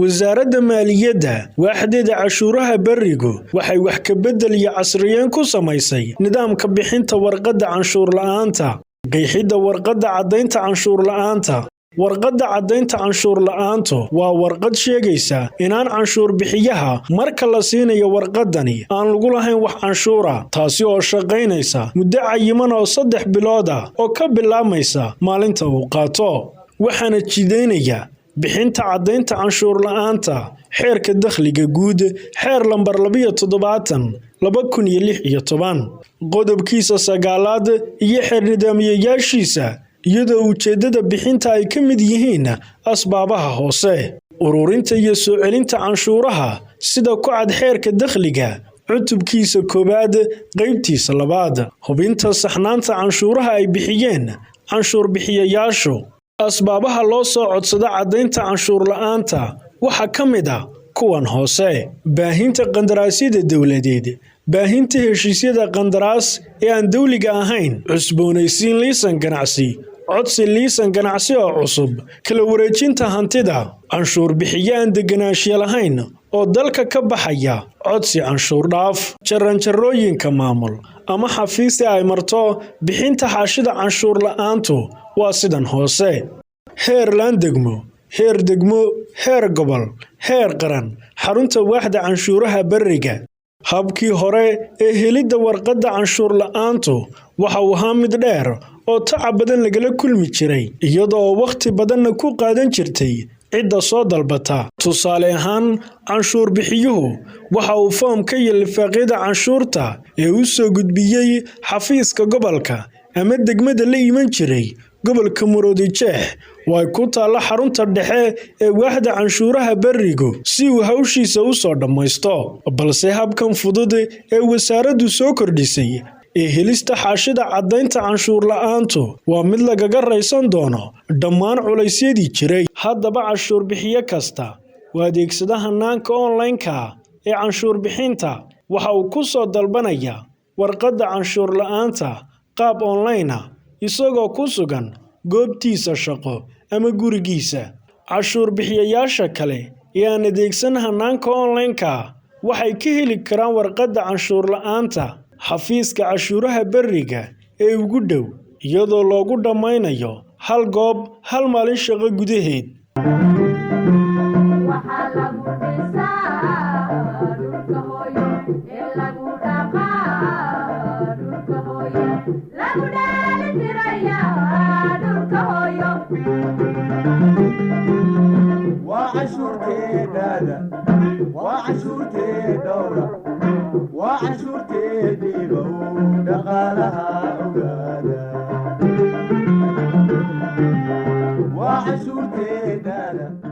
wasaaradda maaliyadda waaxdeeda cashuuraha barigu waxay wax ka bedel iyo casriyeyn ku samaysay nidaamka bixinta warqadda canshuur la'aanta qeexidda warqadda caddaynta canshuur la'aanta warqadda caddaynta canshuur la'aantu waa warqad sheegaysa inaan canshuur bixiyaha marka la siinayo warqadani aan lagu lahayn wax canshuura taasi oo shaqaynaysa muddo cayiman oo 3 bilood ah oo ka bilaabmaysa maalinta uu qaato waxaana jideynaya bixinta caddaynta canshuur la'aanta xeerka dakhliga guud xeer lambar 27/2016 qodobkiisa 9aad iyo xeer nidaamiyeyaashiisa iyadoo ujeedada bixinta ay ka mid yihiin asbaabaha hoose ururinta iyo soo celinta canshuuraha sida ku cad xeerka dakhliga cutubkiisa 1aad qaybtiisa 2 hubinta saxnaanta canshuuraha ay bixiyeen canshuur bixiyayaashu asbaabaha loo soo codsado caddaynta canshuur la'aanta waxa ka mid ah kuwan hoose baahinta qandaraasyada dawladeed baahinta heshiisyada qandaraas ee aan dawliga ahayn cusboonaysiin liisan ganacsi codsi liisan ganacsi oo cusub kala wareejinta hantida canshuur bixiyaan deganaansho lahayn oo dalka ka baxaya codsi canshuur dhaaf jaranjarooyinka maamul ama xafiis ay marto bixinta xaashida canshuur la'aantu waa sidan hoose heer degmo heer gobol heer qaran xarunta waaxda canshuuraha bariga habkii hore ee helidda warqadda canshuur la'aantu waxa uu ahaa mid dheer oo tacab badan lagala kulmi jiray iyadoo waqti badanna ku qaadan jirtay cidda soo dalbata tusaale ahaan canshuur bixiyuhu waxa uu foomka iyo lifaaqyada canshuurta ee u soo gudbiyay xafiiska gobolka ama degmada la iman jiray gobolka Murudijeex way ku taala xarunta dhexe ee waaxda canshuuraha barigu si uu hawshiisa u soo dhameysto balse habkan fudud ee wasaaraddu soo kordhisay ee helista xaashida caddaynta canshuur la'aantu waa mid lagaga raysan doono dhammaan culaysyadii jiray haddaba canshuur bixiye kasta waa adeegsada hanaanka online-ka ee canshuur bixinta waxa uu ku soo dalbanaya warqadda canshuur la'aanta qaab online ah isagoo ku sugan goobtiisa shaqo ama gurigiisa canshuur bixiyayaasha kale ee aan adeegsan hanaanka online-ka waxay ka heli karaan warqadda canshuur la'aanta xafiiska cashuuraha bariga ee ugu dhow iyadoo loogu dhammaynayo hal goob hal maalin shaqo gudaheed وعشورتي دادا